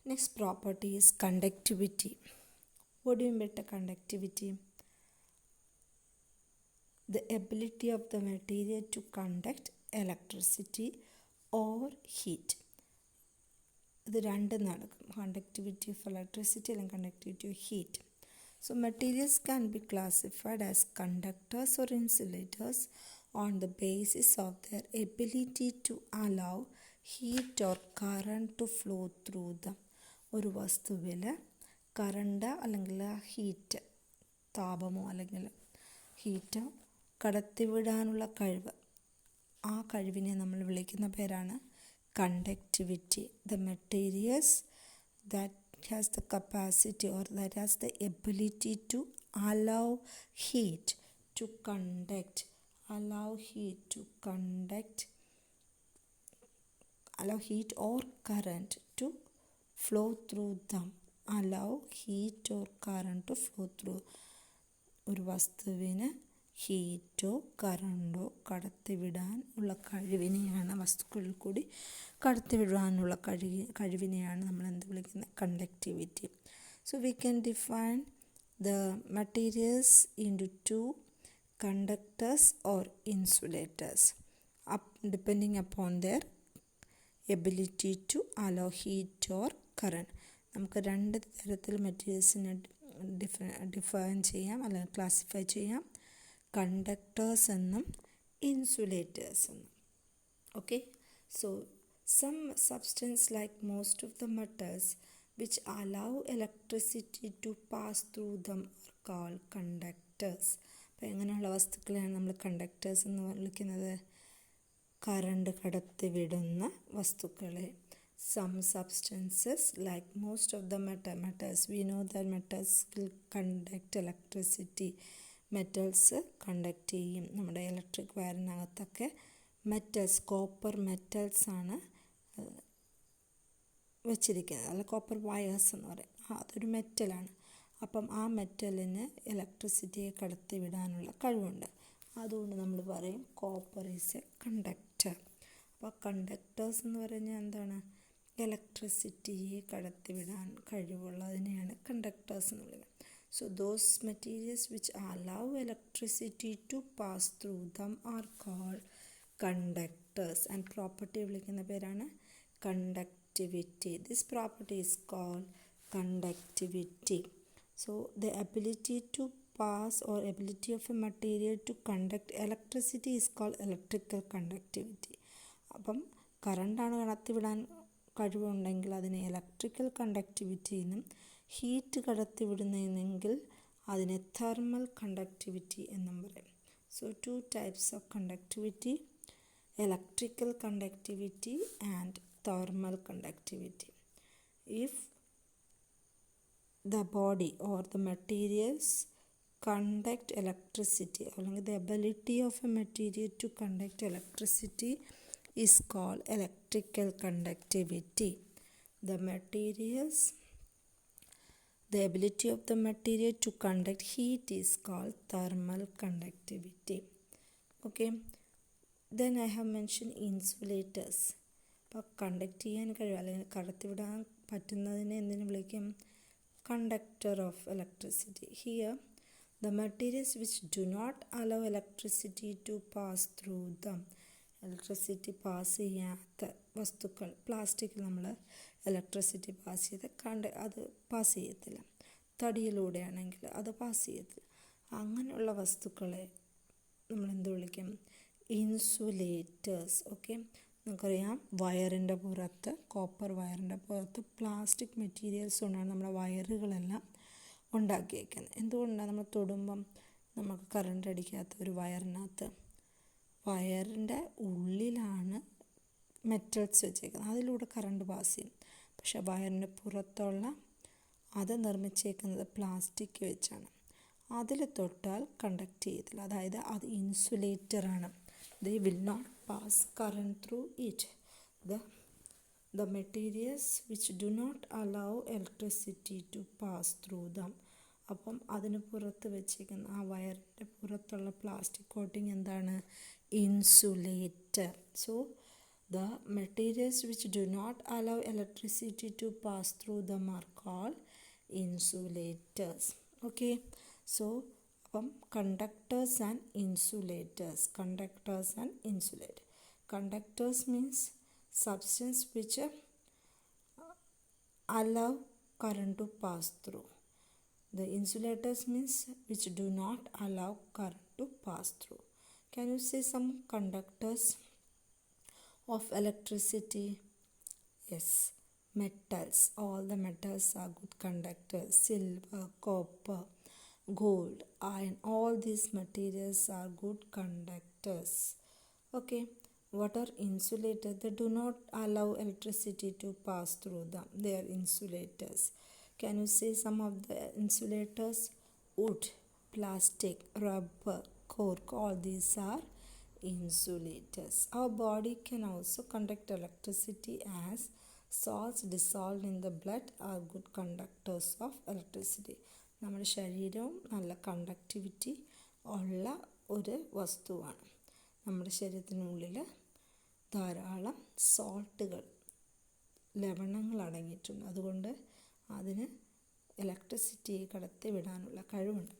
Next property is conductivity. What do you mean by conductivity? The ability of the material to conduct electricity or heat. ഇത് രണ്ടും നടക്കും. Conductivity of electricity and conductivity of heat. So materials can be classified as conductors or insulators on the basis of their ability to allow heat or current to flow through them. ഒരു വസ്തുവിൽ current അല്ലെങ്കിൽ heat, താപമോ അല്ലെങ്കിൽ ഹീറ്റോ കടത്തിവിടാനുള്ള കഴിവ്, ആ കഴിവിനെ നമ്മൾ വിളിക്കുന്ന പേരാണ് conductivity. The materials that has the capacity or that has the ability to allow heat to conduct, allow heat or current to flow through them. Allow heat or current to flow through. ഒരു വസ്തുവിന് ഹീറ്റോ കറണ്ടോ കടത്തിവിടാൻ ഉള്ള കഴിവിനെയാണ്, വസ്തുക്കളിൽ കൂടി കടത്തിവിടാനുള്ള കഴിവിനെയാണ് നമ്മൾ എന്ത് വിളിക്കുന്നത്? Conductivity. So we can define the materials into two: conductors or insulators, depending upon their ability to allow heat or current. നമുക്ക് രണ്ട് തരത്തിൽ മെറ്റീരിയൽസിനെ ഡിഫൈൻ ചെയ്യാം അല്ലെങ്കിൽ ക്ലാസിഫൈ ചെയ്യാം: കണ്ടക്ടേഴ്സ് എന്നും ഇൻസുലേറ്റേഴ്സ് എന്നും. Okay, so some substance like most of the metals which allow electricity to pass through them are called conductors. അപ്പോൾ എങ്ങനെയുള്ള വസ്തുക്കളെയാണ് നമ്മൾ കണ്ടക്ടേഴ്സ് എന്ന് വിളിക്കുന്നത്? കറണ്ട് കടത്തിവിടുന്ന വസ്തുക്കളെ. Some substances like most of the metals, we know that metals will conduct electricity. Metals conduct ചെയ്യും. നമ്മുടെ electric വയറിനകത്തൊക്കെ metals, copper മെറ്റൽസാണ് വെച്ചിരിക്കുന്നത്. അല്ല, കോപ്പർ വയേഴ്സ് എന്ന് പറയും. അതൊരു മെറ്റലാണ്. അപ്പം ആ മെറ്റലിന് ഇലക്ട്രിസിറ്റിയെ കടത്തി വിടാനുള്ള കഴിവുണ്ട്. അതുകൊണ്ട് നമ്മൾ പറയും കോപ്പർ ഈസ് എ കണ്ടക്ടർ. അപ്പോൾ കണ്ടക്ടേഴ്സ് എന്ന് പറഞ്ഞാൽ എന്താണ്? ഇലക്ട്രിസിറ്റിയെ കടത്തിവിടാൻ കഴിവുള്ളതിനെയാണ് കണ്ടക്ടേഴ്സ് എന്ന് പറയുന്നത്. So those materials which allow electricity to pass through them are called conductors. And property വിളിക്കുന്ന പേരാണ് conductivity. This property is called conductivity. So the ability to pass or ability of a material to conduct electricity is called electrical conductivity. അപ്പം കറണ്ടാണ് കടത്തിവിടാൻ കഴിവുണ്ടെങ്കിൽ അതിനെ electrical conductivity എന്നും, heat കടത്തിവിടുന്നതെങ്കിൽ അതിനെ thermal conductivity എന്നും പറയും. So two types of conductivity: electrical conductivity and thermal conductivity. If the body or the materials conduct electricity, അല്ലെങ്കിൽ the ability of a material to conduct electricity is called electrical conductivity. The ability of the material to conduct heat is called thermal conductivity. Okay, then I have mentioned insulators. അപ്പോൾ conduct ചെയ്യാൻ കഴിയും അല്ലെങ്കിൽ കടത്തിവിടാൻ പറ്റുന്നതിനെ എന്തിനു വിളിക്കും? Conductor of electricity. Here the materials which do not allow electricity to pass through them, electricity pass ചെയ്യാത്ത വസ്തുക്കൾ. പ്ലാസ്റ്റിക്കിൽ നമ്മൾ ഇലക്ട്രിസിറ്റി പാസ് ചെയ്ത് അത് പാസ് ചെയ്യത്തില്ല. തടിയിലൂടെയാണെങ്കിൽ അത് പാസ് ചെയ്യത്തില്ല. അങ്ങനെയുള്ള വസ്തുക്കളെ നമ്മൾ എന്ത് വിളിക്കും? ഇൻസുലേറ്റേഴ്സ്. ഓക്കെ, നമുക്കറിയാം വയറിൻ്റെ പുറത്ത്, കോപ്പർ വയറിൻ്റെ പുറത്ത് പ്ലാസ്റ്റിക് മെറ്റീരിയൽസ് കൊണ്ടാണ് നമ്മുടെ വയറുകളെല്ലാം ഉണ്ടാക്കിയേക്കുന്നത്. എന്തുകൊണ്ടാണ്? നമ്മൾ തൊടുമ്പം നമുക്ക് കറണ്ട് അടിക്കാത്ത ഒരു വയറിനകത്ത് വയറിൻ്റെ ഉള്ളിലാണ് മെറ്റൽസ് വെച്ചേക്കുന്നത്, അതിലൂടെ കറണ്ട് പാസ് ചെയ്യും. പക്ഷേ വയറിൻ്റെ പുറത്തുള്ള അത് നിർമ്മിച്ചേക്കുന്നത് പ്ലാസ്റ്റിക് വെച്ചാണ്. അതിൽ തൊട്ടാൽ കണ്ടക്ട് ചെയ്യത്തില്ല, അതായത് അത് ഇൻസുലേറ്ററാണ്. They will not pass current through it. The materials which do not allow electricity to pass through them. അപ്പം അതിന് പുറത്ത് വെച്ചിരിക്കുന്ന ആ വയറിൻ്റെ പുറത്തുള്ള പ്ലാസ്റ്റിക് കോട്ടിങ് എന്താണ്? Insulator. So The materials which do not allow electricity to pass through them are called insulators. Okay, so conductors and insulators. Conductors means substance which allow current to pass through. The insulators means which do not allow current to pass through. Can you say some conductors of electricity? Yes, metals. All the metals are good conductors. Silver, copper, gold, iron. All these materials are good conductors. Okay. What are insulators? They do not allow electricity to pass through them. They are insulators. Can you say some of the insulators? Wood, plastic, rubber, cork. All these are insulators. Our body can also conduct electricity as salts dissolved in the blood are good conductors of electricity. നമ്മുടെ ശരീരവും നല്ല conductivity ഉള്ള ഒരു വസ്തുവാണ്. നമ്മുടെ ശരീരത്തിനുള്ളിൽ ധാരാളം സോൾട്ടുകൾ, ലവണങ്ങൾ അടങ്ങിയിട്ടുണ്ട്. അതുകൊണ്ട് അതിന് ഇലക്ട്രിസിറ്റിയെ കടത്തി വിടാനുള്ള കഴിവുണ്ട്.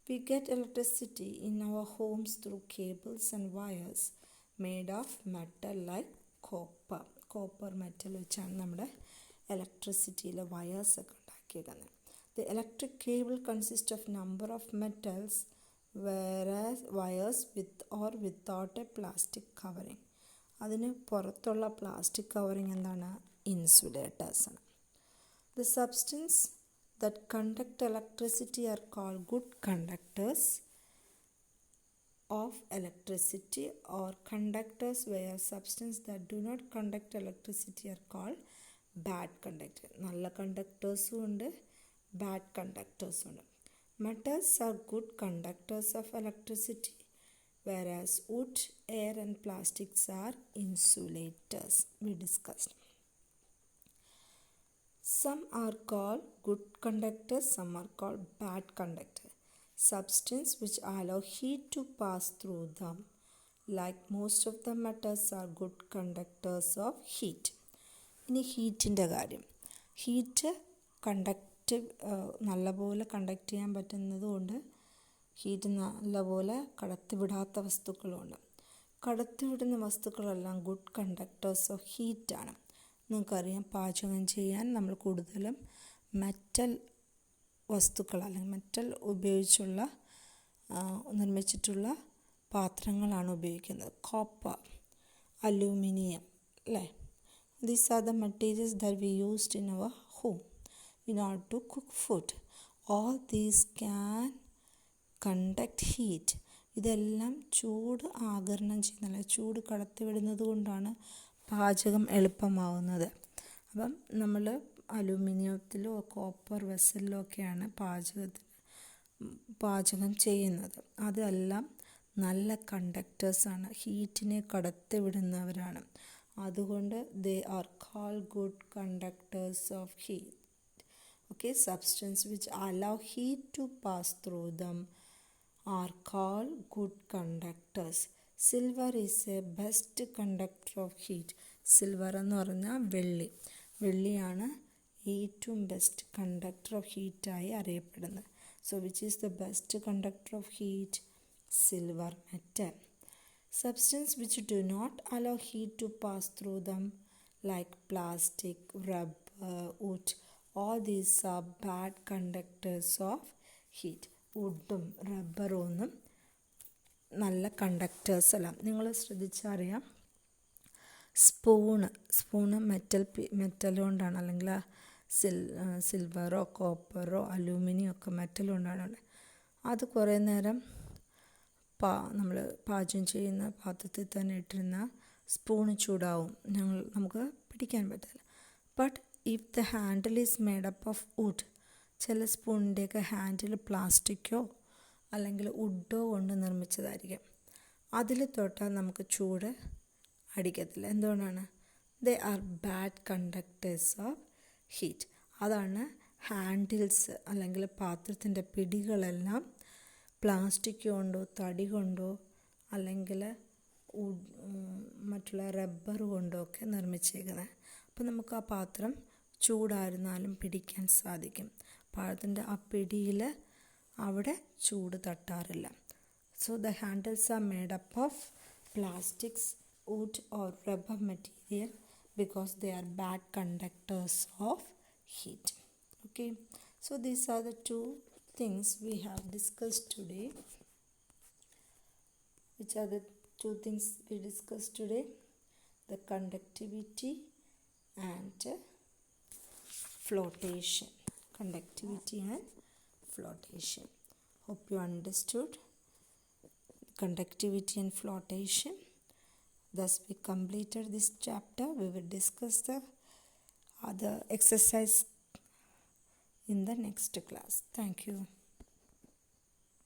We get electricity in our homes through cables and wires made of metal like copper. Copper metal വെച്ചാണ് നമ്മുടെ ഇലക്ട്രിസിറ്റിയിലെ വയേഴ്സൊക്കെ ഉണ്ടാക്കിയിരിക്കുന്നത്. The electric cable consists of number of metals, whereas wires with or without a plastic covering. അതിന് പുറത്തുള്ള plastic covering എന്താണ്? ഇൻസുലേറ്റേഴ്സാണ്. The substance that conduct electricity are called good conductors of electricity, or conductors, where substance that do not conduct electricity are called bad conductor. നല്ല കണ്ടക്ടേഴ്സും ഉണ്ട്, bad കണ്ടക്ടേഴ്സും ഉണ്ട്. Metals are good conductors of electricity, whereas wood, air and plastics are insulators. We discussed. Some are called good conductors, some are called bad conductors. Substance which allow heat to pass through them, like most of the metals, are good conductors of heat. ഇനി ഹീറ്റിൻ്റെ കാര്യം. Heat നല്ലപോലെ conduct ചെയ്യാൻ പറ്റുന്നത് കൊണ്ട് heat നല്ലപോലെ കടത്തിവിടാത്ത വസ്തുക്കളുമുണ്ട്. കടത്തിവിടുന്ന വസ്തുക്കളെല്ലാം good conductors of ഹീറ്റാണ്. നിങ്ങൾക്കറിയാം, പാചകം ചെയ്യാൻ നമ്മൾ കൂടുതലും മെറ്റൽ വസ്തുക്കൾ അല്ലെങ്കിൽ മെറ്റൽ ഉപയോഗിച്ചുള്ള നിർമ്മിച്ചിട്ടുള്ള പാത്രങ്ങളാണ് ഉപയോഗിക്കുന്നത്. കോപ്പർ, അലൂമിനിയം, അല്ലേ? These are the materials that we used in our home in order to cook food. All these can conduct heat. ഇതെല്ലാം ചൂട് ആഗിരണം ചെയ്യുന്നില്ല, ചൂട് കടത്തിവിടുന്നത് കൊണ്ടാണ് പാചകം എളുപ്പമാവുന്നത്. അപ്പം നമ്മൾ അലൂമിനിയത്തിലോ കോപ്പർ വെസലിലോ ഒക്കെയാണ് പാചകം ചെയ്യുന്നത്. അതെല്ലാം നല്ല കണ്ടക്ടേഴ്സാണ്, ഹീറ്റിനെ കടത്തിവിടുന്നവരാണ്. അതുകൊണ്ട് they are called good conductors of heat. Okay, substance which allow heat to pass through them are called good conductors. Silver is a best conductor of heat. Silver എന്ന് പറഞ്ഞാൽ വെള്ളിയാണ് ഏറ്റവും ബെസ്റ്റ് കണ്ടക്ടർ ഓഫ് ഹീറ്റായി അറിയപ്പെടുന്നത്. So which is the best conductor of heat? Silver metal. Substances which do not allow heat to pass through them, like plastic, rubber, wood, all these are bad conductors of heat. വുഡും റബ്ബറും ഒന്നും നല്ല conductors അല്ല. നിങ്ങൾ ശ്രദ്ധിച്ചറിയാം, spoon metal കൊണ്ടാണ്, അല്ലെങ്കിൽ സിൽവറോ കോപ്പറോ aluminium ഒക്കെ metal കൊണ്ടാണ്. അത് കുറേ നേരം നമ്മൾ പാചകം ചെയ്യുന്ന പാത്രത്തിൽ തന്നെ ഇട്ടിരുന്ന സ്പൂണ് ചൂടാവും, നമുക്ക് പിടിക്കാൻ പറ്റില്ല. But if the handle is made up of wood, ചില സ്പൂണിൻ്റെയൊക്കെ ഹാൻഡിൽ പ്ലാസ്റ്റിക്കോ അല്ലെങ്കിൽ വുഡോ കൊണ്ട് നിർമ്മിച്ചതായിരിക്കും. അതിൽ തൊട്ടാൽ നമുക്ക് ചൂട് അടിക്കത്തില്ല. എന്തുകൊണ്ടാണ്? They are bad conductors of heat. അതാണ് ഹാൻഡിൽസ് അല്ലെങ്കിൽ പാത്രത്തിൻ്റെ പിടികളെല്ലാം പ്ലാസ്റ്റിക് കൊണ്ടോ തടി കൊണ്ടോ അല്ലെങ്കിൽ മറ്റുള്ള റബ്ബർ കൊണ്ടൊക്കെ നിർമ്മിച്ചേക്കുന്നത്. അപ്പോൾ നമുക്ക് ആ പാത്രം ചൂടായിരുന്നാലും പിടിക്കാൻ സാധിക്കും. പാത്രത്തിൻ്റെ ആ പിടിയിൽ അവിടെ ചൂട് തട്ടാറില്ല. So the handles are made up of plastics, wood or rubber material because they are bad conductors of heat. Okay, so these are the two things we have discussed today. Which are the two things we discussed today? The conductivity and flotation. Conductivity and flotation. Hope you understood conductivity and flotation. Thus we completed this chapter. We will discuss the other exercise in the next class. Thank you.